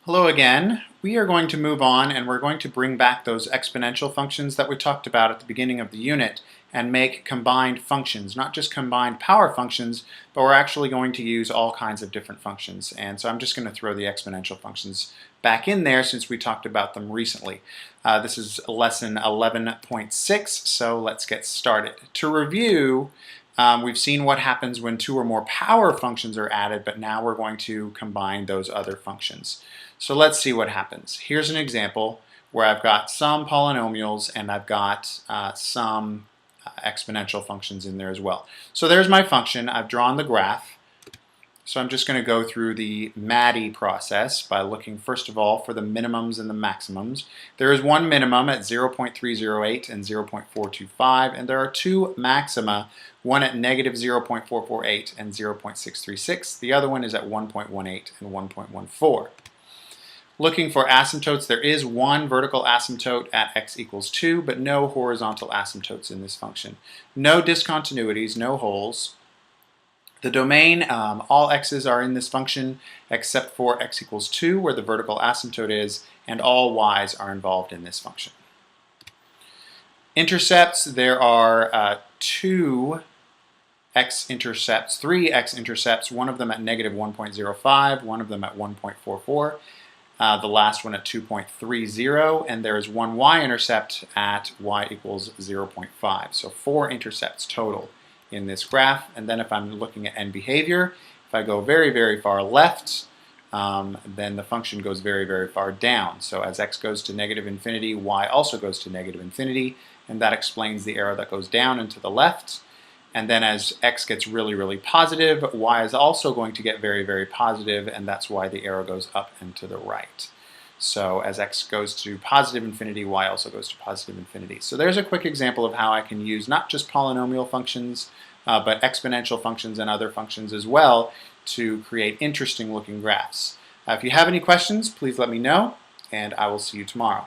Hello again. We are going to move on and we're going to bring back those exponential functions that we talked about at the beginning of the unit and make combined functions, not just combined power functions, but we're actually going to use all kinds of different functions. And so I'm just going to throw the exponential functions back in there since we talked about them recently. This is lesson 11.6, so let's get started. To review, we've seen what happens when two or more power functions are added, but now we're going to combine those other functions. So let's see what happens. Here's an example where I've got some polynomials and I've got some exponential functions in there as well. So there's my function. I've drawn the graph. So I'm just going to go through the MADI process by looking first of all for the minimums and the maximums. There is one minimum at 0.308 and 0.425, and there are two maxima, one at negative 0.448 and 0.636. The other one is at 1.18 and 1.14. Looking for asymptotes, there is one vertical asymptote at x equals 2, but no horizontal asymptotes in this function. No discontinuities, no holes. The domain, all x's are in this function except for x equals 2, where the vertical asymptote is, and all y's are involved in this function. Intercepts, there are three x-intercepts, one of them at negative 1.05, one of them at 1.44. The last one at 2.30, and there is one y-intercept at y equals 0.5. So 4 intercepts total in this graph. And then if I'm looking at end behavior, if I go very, very far left, then the function goes very, very far down. So as x goes to negative infinity, y also goes to negative infinity, and that explains the arrow that goes down and to the left. And then as x gets really, really positive, y is also going to get very, very positive, and that's why the arrow goes up and to the right. So as x goes to positive infinity, y also goes to positive infinity. So there's a quick example of how I can use not just polynomial functions, but exponential functions and other functions as well to create interesting looking graphs. If you have any questions, please let me know, and I will see you tomorrow.